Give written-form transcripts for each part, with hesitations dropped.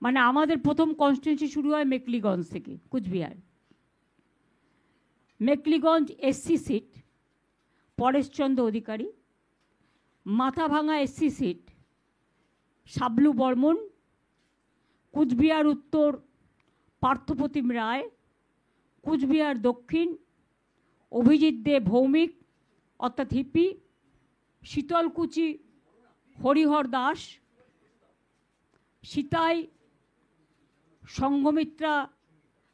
মানে আমাদের প্রথম কনস্টিটিউয়েন্সি শুরু হয় মেকলিগঞ্জ থেকে, Coochbehar. Mekliganj SC seat Pareshchandra Adhikari, Mathabhanga SC seat Sablu Barman, Coochbehar Uttar Parthapratim Roy, Coochbehar Dakshin Abhijit De Bhowmik অর্থাৎ Hippie, Sitalkuchi Harihar Das, Sitai Sanghamitra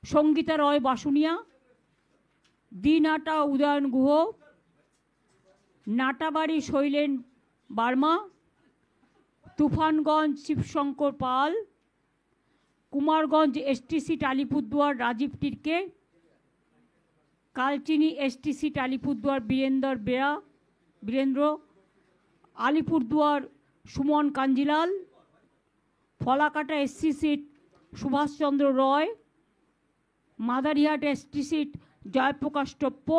Sangita Roy Basunia, Dinhata Udayan Guha, Natabari Shailen Barma, Tufanganj Shibshankar Pal, Kumarganj ST seat Alipurduar Rajib Tirkey, Kalchini ST seat Alipurduar Birendra, Alipurduar Suman Kanjilal, Falakata SC seat Subhashchandra Roy, Madarihat ST seat Jayprakash Toppo,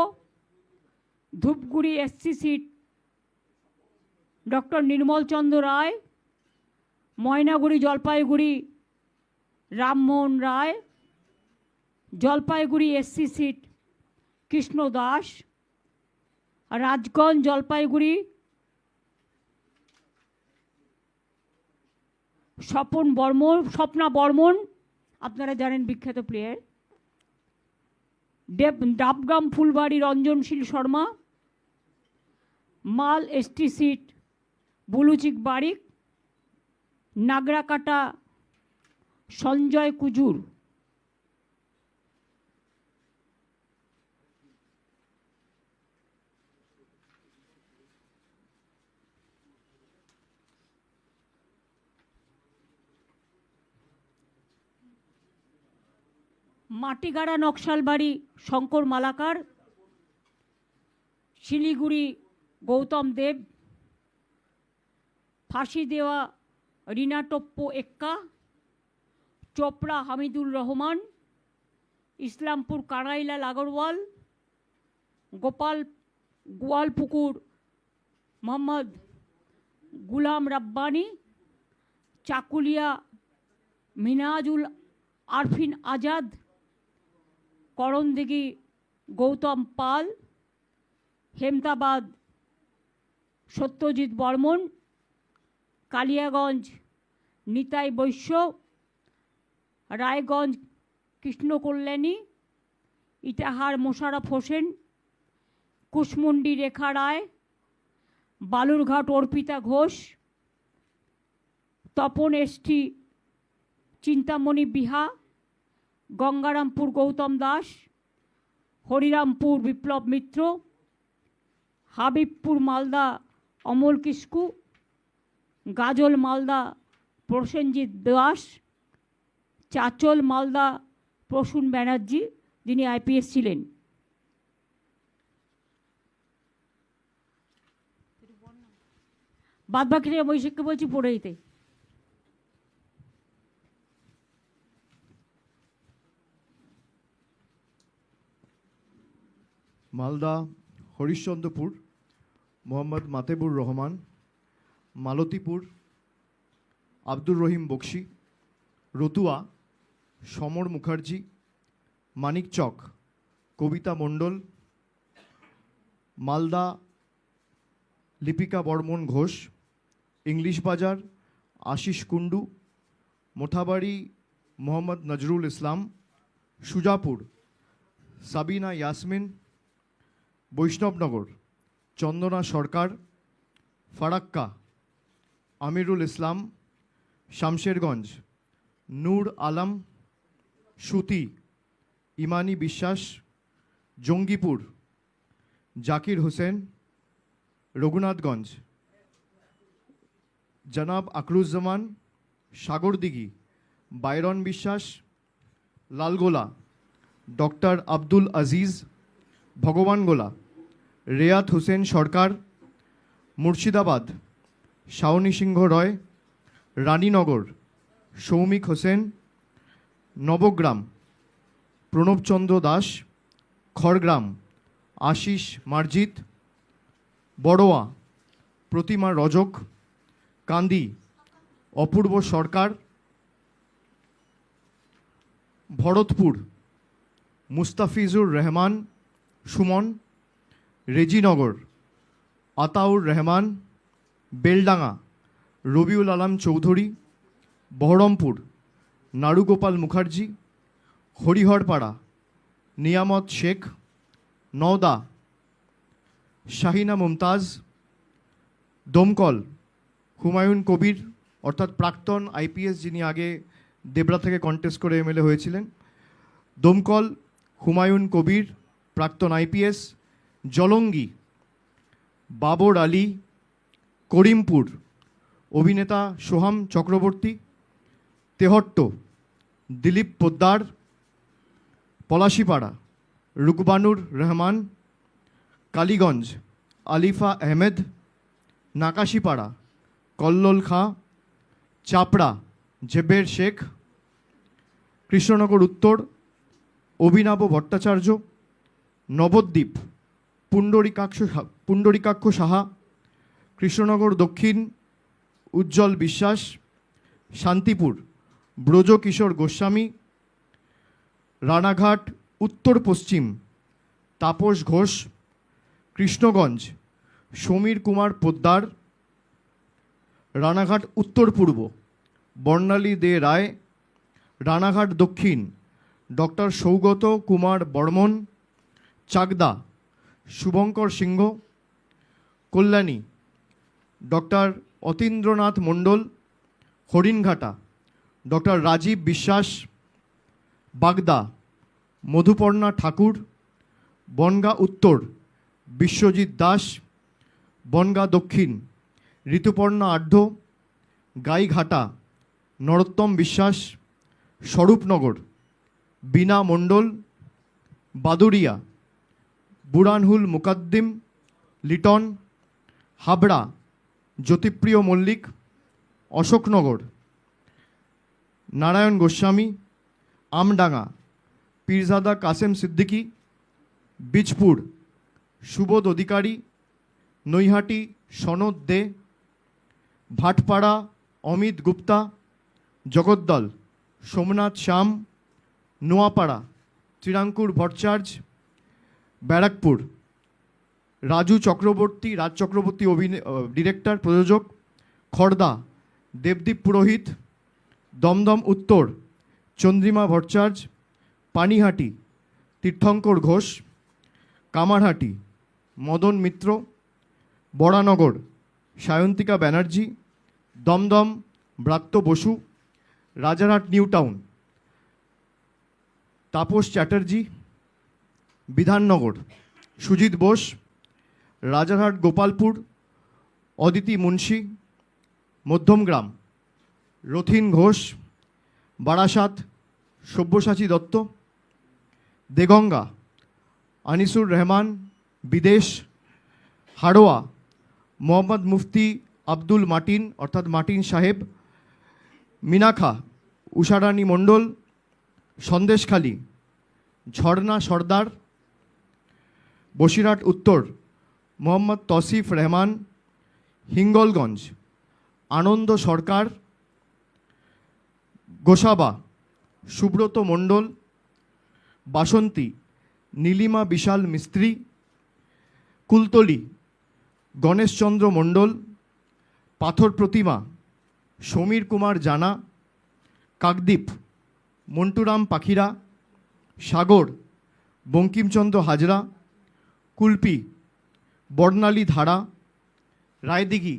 Dhupguri SC seat doctor Nirmalchandra রায়, ময়নাগুড়ি জলপাইগুড়ি রামমোহন রায়, জলপাইগুড়ি এসসি সিট কৃষ্ণ দাস, রাজগঞ্জ জলপাইগুড়ি স্বপ্না বর্মন, আপনারা জানেন বিখ্যাত প্লেয়ার, ডাবগ্রাম ফুলবাড়ি রঞ্জনশীল শর্মা, মাল এসটি সিট বুলুচিক বারিক, নাগরাকাটা সঞ্জয় কুজুর। মাটিগাড়া নকশালবাড়ি শঙ্কর মালাকার, শিলিগুড়ি গৌতম দেব, ফাঁসি দেওয়া রিনা টপ্প এক্কা, চোপড়া হামিদুর রহমান, ইসলামপুর কানাইলাল আগরওয়াল, গোয়ালপুকুর মোহাম্মদ গুলাম রাব্বানি, চাকুলিয়া মিনাজুল আরফিন আজাদ, করণদিঘি গৌতম পাল, হেমতাবাদ সত্যজিৎ বর্মন, কালিয়াগঞ্জ নিতাই বৈশ্য, রায়গঞ্জ কৃষ্ণ কল্যাণী, ইটাহার মোশাররফ হোসেন, কুশমুন্ডি রেখা রায়, বালুরঘাট অর্পিতা ঘোষ, তপন এসটি চিন্তামণি বিহা, গঙ্গারামপুর গৌতম দাস, হরিরামপুর বিপ্লব মিত্র, হাবিবপুর মালদা অমল কিস্কু, গাজল মালদা প্রসেনজিৎ দাস, চাচল মালদা প্রসূন ব্যানার্জি যিনি আইপিএস ছিলেন। বাদবাকিরা অভিষেককে বলছি পড়ে দিতে। মালদা হরিশ্চন্দ্রপুর মোহাম্মদ মাতেবুর রহমান, মালতীপুর আব্দুর রহিম বক্সি, রতুয়া সমর মুখার্জি, মানিকচক কবিতা মণ্ডল, মালদা লিপিকা বর্মন ঘোষ, ইংলিশ বাজার আশিস কুণ্ডু, মোথাবাড়ি মোহাম্মদ নজরুল ইসলাম, সুজাপুর সাবিনা ইয়াসমিন, বৈষ্ণবনগর চন্দনা সরকার, ফারাক্কা আমিরুল ইসলাম, শামশেরগঞ্জ নূর আলম, সুতি ইমানি বিশ্বাস, জঙ্গিপুর জাকির হোসেন, রঘুনাথগঞ্জ জনাব আকরুজ্জামান, সাগরদিঘি বাইরন বিশ্বাস, লালগোলা ডক্টর আব্দুল আজিজ, ভগবানগোলা রেয়াত হোসেন সরকার, মুর্শিদাবাদ শাওনি সিংহ রয়, রানীনগর সৌমিক হোসেন, নবগ্রাম প্রণবচন্দ্র দাস, খড়গ্রাম আশিস মার্জিত, বড়োয়া প্রতিমা রজক, কান্দি অপূর্ব সরকার, ভরতপুর মুস্তাফিজুর রহমান সুমন, রেজিনগর আতাউর রহমান, বেলডাঙ্গা রবিউল আলম চৌধুরী, বহরমপুর নারুগোপাল মুখার্জি, হরিহরপাড়া নিয়ামত শেখ, নওদা শাহিনা মুমতাজ, দমকল হুমায়ুন কবির অর্থাৎ প্রাক্তন আইপিএস, যিনি আগে দেবরা থেকে কন্টেস্ট করে এমএলএ হয়েছিলেন, দমকল হুমায়ুন কবির প্রাক্তন আইপিএস, জলঙ্গি বাবর আলী, করিমপুর অভিনেতা সোহাম চক্রবর্তী, তেহট্ট দিলীপ পোদ্দার, পলাশিপাড়া রুকবানুর রহমান, কালীগঞ্জ আলিফা আহমেদ, নাকাশিপাড়া কল্লোল খাঁ, চাপড়া জেবের শেখ, কৃষ্ণনগর উত্তর অভিনব ভট্টাচার্য, নবদ্বীপ পুণ্ডরিকাক্ষ সাহা, কৃষ্ণনগর দক্ষিণ উজ্জ্বল বিশ্বাস, শান্তিপুর ব্রজকিশোর গোস্বামী, রানাঘাট উত্তর পশ্চিম তাপস ঘোষ, কৃষ্ণগঞ্জ সমীর কুমার পোদ্দার, রানাঘাট উত্তর পূর্ব বর্ণালী দে রায়, রানাঘাট দক্ষিণ ডক্টর সৌগত কুমার বর্মন, চাকদা শুভঙ্কর সিংহ, কল্যাণী ডক্টর অতীন্দ্রনাথ মণ্ডল, হরিণঘাটা ডক্টর রাজীব বিশ্বাস, বাগদা মধুপর্ণা ঠাকুর, বনগাঁ উত্তর বিশ্বজিৎ দাস, বনগাঁ দক্ষিণ ঋতুপর্ণা আঢ্য, গাইঘাটা নরোত্তম বিশ্বাস, স্বরূপনগর বীণা মণ্ডল, বাদুরিয়া বুরানহুল মুকাদ্দিম লিটন, হাবড়া জ্যোতিপ্রিয় মল্লিক, অশোকনগর নারায়ণ গোস্বামী, আমডাঙ্গা পীরজাদা কাসেম সিদ্দিকী, বীজপুর সুবোধ অধিকারী, নৈহাটি সনদ দে, ভাটপাড়া অমিত গুপ্তা, জগদ্দল সোমনাথ শ্যাম, নোয়াপাড়া ত্রিরাঙ্কুর ভট্টাচার্য, ব্যারাকপুর রাজ চক্রবর্তী ডিরেক্টর প্রযোজক, খড়দা দেবদীপ পুরোহিত, দমদম উত্তর চন্দ্রিমা ভট্টাচার্য, পানিহাটি তীর্থঙ্কর ঘোষ, কামারহাটি মদন মিত্র, বরানগর সায়ন্তিকা ব্যানার্জি, দমদম ব্রাত্য বসু, রাজারহাট নিউ টাউন তাপস চ্যাটার্জি, বিধাননগর সুজিত বোস, রাজারহাট গোপালপুর অদিতি মুন্সি, মধ্যমগ্রাম রথিন ঘোষ, বারাসাত সব্যসাচী দত্ত, দেগঙ্গা আনিসুর রহমান, বিদেশ হাড়োয়া মোহাম্মদ মুফতি আব্দুল মাটিন অর্থাৎ মাটিন সাহেব, মিনাখা উষারানী মণ্ডল, সন্দেশখালী ঝর্ণা সর্দার, বসিরহাট উত্তর মোহাম্মদ তসিফ রহমান, হিঙ্গলগঞ্জ আনন্দ সরকার, গোসাবা সুব্রত মণ্ডল, বাসন্তী নীলিমা বিশাল মিস্ত্রি, কুলতলি গণেশচন্দ্র মণ্ডল, পাথর প্রতিমা সমীর কুমার জানা, কাকদ্বীপ মন্টুরাম পাখিরা, সাগর বঙ্কিমচন্দ্র হাজরা, কুলপি বর্ণালী ধারা, রায়দিঘি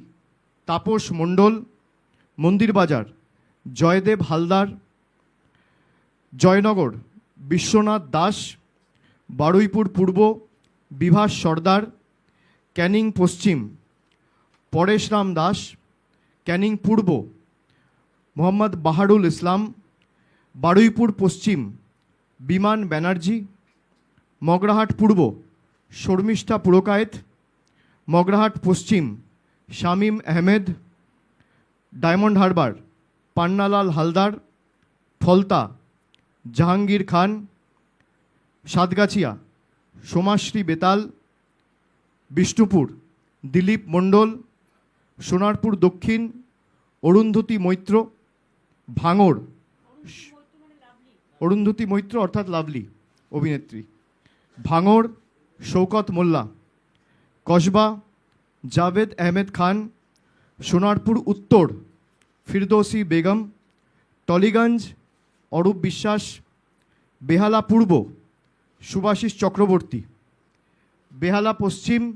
তাপস মণ্ডল, মন্দিরবাজার জয়দেব হালদার, জয়নগর বিশ্বনাথ দাস, বারুইপুর পূর্ব বিভাস সর্দার, ক্যানিং পশ্চিম পরেশরাম দাস, ক্যানিং পূর্ব মোহাম্মদ বাহারুল ইসলাম, বারুইপুর পশ্চিম বিমান ব্যানার্জি, মগরাহাট পূর্ব শর্মিষ্ঠা পুরকায়েত, মগরাহাট পশ্চিম শামীম আহমেদ, ডায়মন্ড হারবার পান্নালাল হালদার, ফলতা জাহাঙ্গীর খান, সাতগাছিয়া সোমাশ্রী বেতাল, বিষ্ণুপুর দিলীপ মণ্ডল, সোনারপুর দক্ষিণ অরুন্ধতী মৈত্র, ভাঙড় অরুন্ধতী মৈত্র অর্থাৎ লাভলি অভিনেত্রী। ভাঙড় শৌকত মোল্লা। কসবা জাভেদ আহমেদ খান। সোনারপুর উত্তর ফিরদৌসি বেগম। টলিগঞ্জ অরূপ বিশ্বাস। বেহালা পূর্ব সুভাষিস চক্রবর্তী। বেহালা পশ্চিম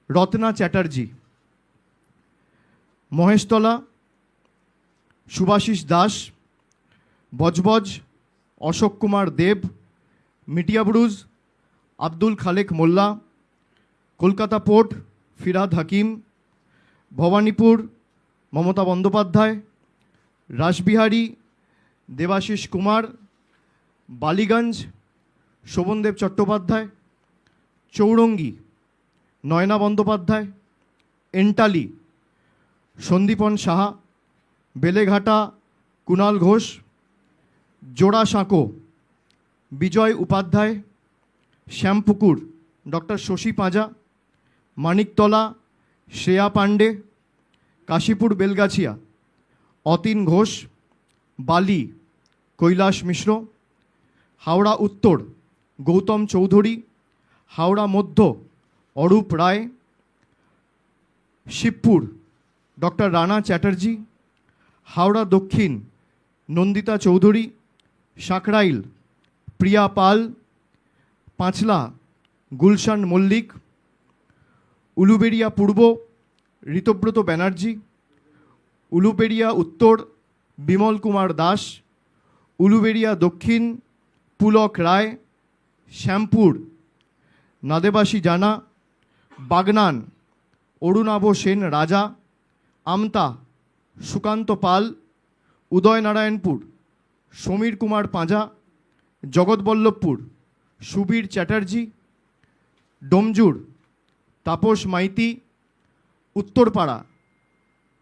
রত্না চ্যাটার্জি। মহেশতলা সুভাষিস দাস। বজবজ অশোক কুমার দেব। মিটিয়াবুরুজ আব্দুল খালেক মোল্লা। কলকাতা পোর্ট ফিরহাদ হাকিম। ভবানীপুর মমতা বন্দ্যোপাধ্যায়। রাসবিহারী দেবাশিস কুমার। বালিগঞ্জ শোভনদেব চট্টোপাধ্যায়। চৌরঙ্গি নয়না বন্দ্যোপাধ্যায়। এন্টালি সন্দীপন সাহা। বেলেঘাটা কুণাল ঘোষ। জোড়াসাঁকো বিজয় উপাধ্যায়। শ্যামপুকুর ডক্টর শশী পাঁজা। মানিকতলা শ্রেয়া পাণ্ডে। কাশীপুর বেলগাছিয়া অতীন ঘোষ। বালি কৈলাস মিশ্র। হাওড়া উত্তর গৌতম চৌধুরী। হাওড়া মধ্য অরূপ রায়। শিবপুর ডক্টর রানা চ্যাটার্জি। হাওড়া দক্ষিণ নন্দিতা চৌধুরী। সাঁকরাইল প্রিয়া পাল। পাঁচলা গুলশান মল্লিক। উলুবেড়িয়া পূর্ব ঋতব্রত ব্যানার্জি। উলুবেড়িয়া উত্তর বিমল কুমার দাস। উলুবেড়িয়া দক্ষিণ পুলক রায়। শ্যামপুর নাদেবাসী জানা। বাগনান অরুণাভ সেন রাজা। আমতা সুকান্ত পাল। উদয়নারায়ণপুর সমীর কুমার পাঁজা। জগৎবল্লভপুর সুবীর চ্যাটার্জি। ডোমজুর তাপস মাইতি। উত্তরপাড়া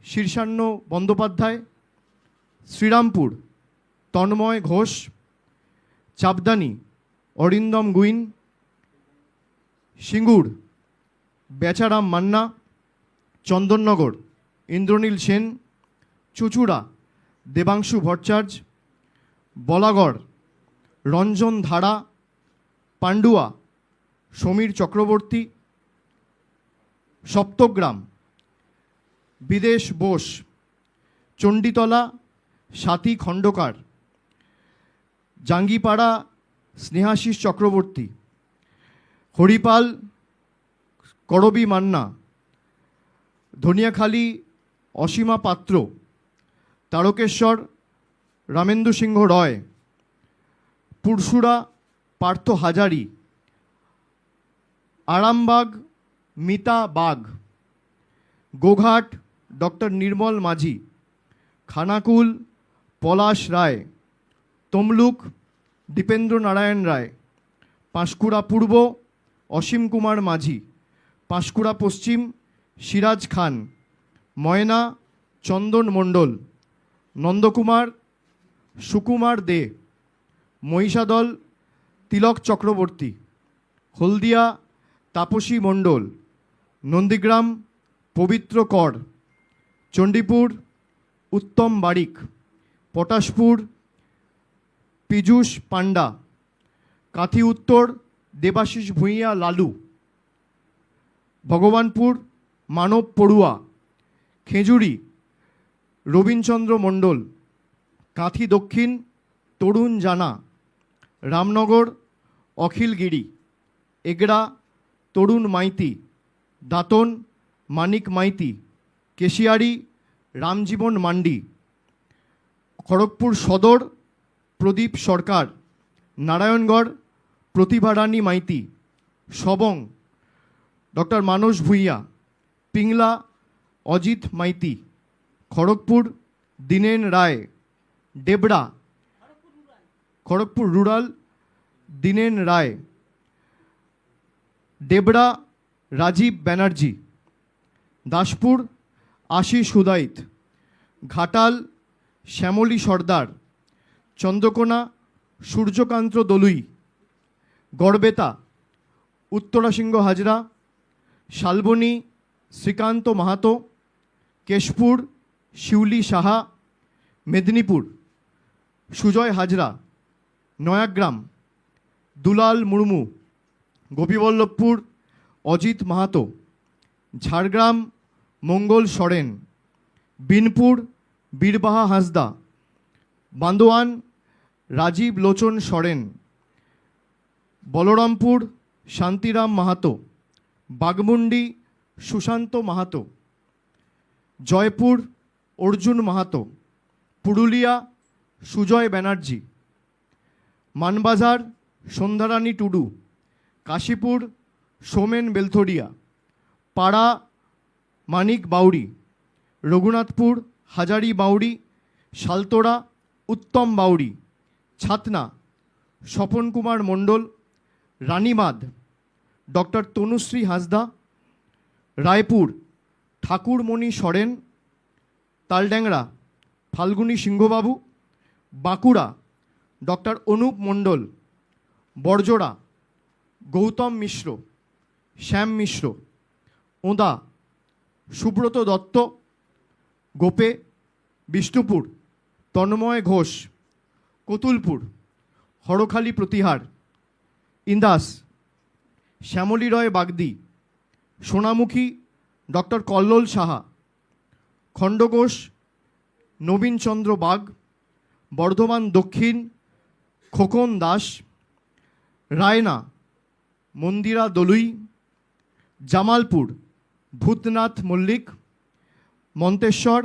শীর্ষান্ন বন্দ্যোপাধ্যায়। শ্রীরামপুর তন্ময় ঘোষ। চাপদানি অরিন্দম গুইন। সিঙ্গুর বেচারাম মান্না। চন্দননগর ইন্দ্রনীল সেন। চুচুড়া দেবাংশু ভট্টাচার্য। বলাগড় রঞ্জন ধারা। পান্ডুয়া সমীর চক্রবর্তী। সপ্তগ্রাম বিদেশ বোস। চণ্ডীতলা স্বাতী খণ্ডকার। জাঙ্গিপাড়া স্নেহাশিস চক্রবর্তী। হরিপাল করবী মান্না। ধনিয়াখালী অসীমা পাত্র। তারকেশ্বর রামেন্দু সিংহ রয়। পুরসুরা পার্থ হাজারি। আরামবাগ মিতা বাগ। গোঘাট ডক্টর নির্মল মাঝি। খানাকুল পলাশ রায়। তমলুক দীপেন্দ্র নারায়ণ রায়। পাঁশকুড়া পূর্ব অসীম কুমার মাঝি। পাঁশকুড়া পশ্চিম সিরাজ খান। ময়না চন্দন মণ্ডল। নন্দকুমার সুকুমার দে। মহিষাদল তিলক চক্রবর্তী। হলদিয়া তাপসী মণ্ডল। নন্দীগ্রাম পবিত্র কর। চণ্ডীপুর উত্তম বারিক। পটাশপুর পীযূষ পান্ডা। কাঁথি উত্তর দেবাশিস ভূঁইয়া লালু। ভগবানপুর মানব পড়ুয়া। খেজুরি রবীনচন্দ্র মণ্ডল। কাঁথি দক্ষিণ তরুণ জানা। রামনগর অখিল গিরি। এগড়া তরুণ মাইতি। দাঁতন মানিক মাইতি। কেশিয়ারি রামজীবন মান্ডি। খড়গপুর সদর প্রদীপ সরকার। নারায়ণগড় প্রতিভা রানী মাইতি। সবং ডক্টর মানস ভূঁইয়া। পিংলা অজিত মাইতি। খড়গপুর দীনেন রায়। ডেবড়া খড়গপুর রুরাল দীনেন রায়। ডেবড়া রাজীব ব্যানার্জি। দাসপুর আশিস হুদাইত। ঘাটাল শ্যামলী সর্দার। চন্দ্রকোনা সূর্যকান্ত দলুই। গড়বেতা উত্তরাসিংহ হাজরা। শালবনী শ্রীকান্ত মাহাতো। কেশপুর শিউলি সাহা। মেদিনীপুর সুজয় হাজরা। নয়াগ্রাম দুলাল মুর্মু, গোপীবল্লভপুর অজিত মাহাতো, ঝাড়গ্রাম মঙ্গল সরেন, বিনপুর বীরবাহা হাঁসদা, বান্দোয়ান রাজীব লোচন সরেন, বলরামপুর শান্তিরাম মাহাতো, বাগমুন্ডি সুশান্ত মাহাতো, জয়পুর অর্জুন মাহাতো, পুরুলিয়া সুজয় ব্যানার্জি, মানবাজার সন্ধ্যারানী টুডু, কাশীপুর সোমেন বেলথরিয়া, পাড়া মানিক বাউরি, রঘুনাথপুর হাজারি বাউরি, শালতোড়া উত্তম বাউরি, ছাতনা স্বপন কুমার মণ্ডল, রানীমাদ ডক্টর তনুশ্রী হাঁসদা, রায়পুর ঠাকুরমণি সরেন, তালড্যাংরা ফাল্গুনী সিংহবাবু, বাঁকুড়া ডক্টর অনুপ মণ্ডল, বড়জোড়া গৌতম মিশ্র, শ্যাম মিশ্র, ওঁদা সুব্রত দত্ত, গোপে বিষ্ণুপুর তন্ময় ঘোষ, কতুলপুর হরখালি প্রতিহার, ইন্দাস শ্যামলী রয় বাগদি, সোনামুখী ডক্টর কল্লোল সাহা, খণ্ডঘোষ নবীনচন্দ্র বাগ, বর্ধমান দক্ষিণ খোকন দাস, রায়না মন্দিরা দলুই, জামালপুর ভূতনাথ মল্লিক, মন্তেশ্বর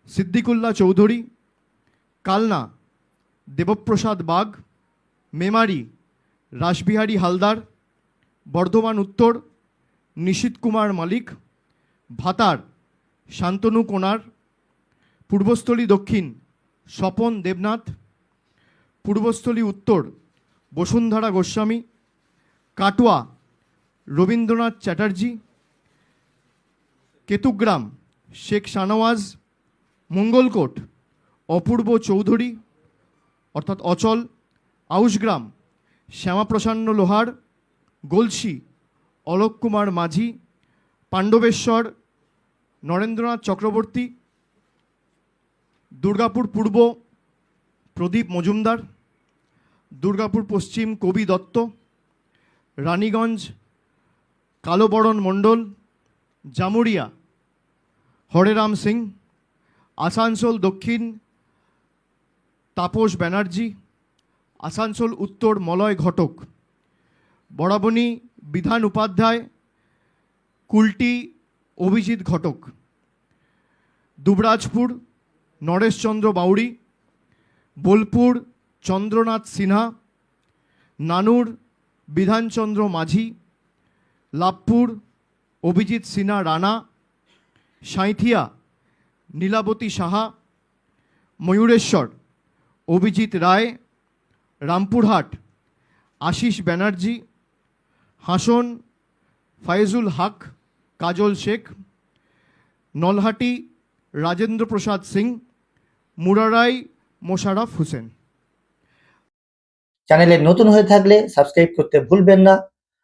সিদ্দিকুল্লাহ চৌধুরী, কালনা দেবপ্রসাদ বাগ, মেমারি রাসবিহারী হালদার, বর্ধমান উত্তর নিশীত কুমার মালিক, ভাতার শান্তনু কোনার, পূর্বস্থলী দক্ষিণ স্বপন দেবনাথ, পূর্বস্থলী উত্তর বসুন্ধরা গোস্বামী, কাটোয়া রবীন্দ্রনাথ চ্যাটার্জি, কেতুগ্রাম শেখ শানওয়াজ, মঙ্গলকোট অপূর্ব চৌধুরী অর্থাৎ অচল, আউশগ্রাম শ্যামাপ্রসন্ন লোহার, গলসি অলোক কুমার মাঝি, পাণ্ডবেশ্বর নরেন্দ্রনাথ চক্রবর্তী, দুর্গাপুর পূর্ব প্রদীপ মজুমদার, দুর্গাপুর পশ্চিম কবি দত্ত, রানীগঞ্জ কালোবরণ মণ্ডল, জামুরিয়া হরেরাম সিং, আসানসোল দক্ষিণ তাপস ব্যানার্জি, আসানসোল উত্তর মলয় ঘটক, বরাবনী বিধান উপাধ্যায়, কুলটি অভিজিৎ ঘটক, দুবরাজপুর নরেশচন্দ্র বাউরি, বোলপুর চন্দ্রনাথ সিনহা, নানুর বিধানচন্দ্র মাঝি, লাভপুর অভিজিৎ সিনহা রানা, সাঁইথিয়া নীলাবতী সাহা, ময়ূরেশ্বর অভিজিৎ রায়, রামপুরহাট আশিস ব্যানার্জি, হাসন ফায়েজুল হক কাজল শেখ, নলহাটি রাজেন্দ্র প্রসাদ সিং, মুরারাই মোশাররফ হোসেন। চ্যানেলে নতুন হয়ে থাকলে সাবস্ক্রাইব করতে ভুলবেন না,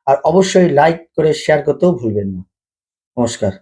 আর অবশ্যই লাইক করে শেয়ার করতেও ভুলবেন না। নমস্কার।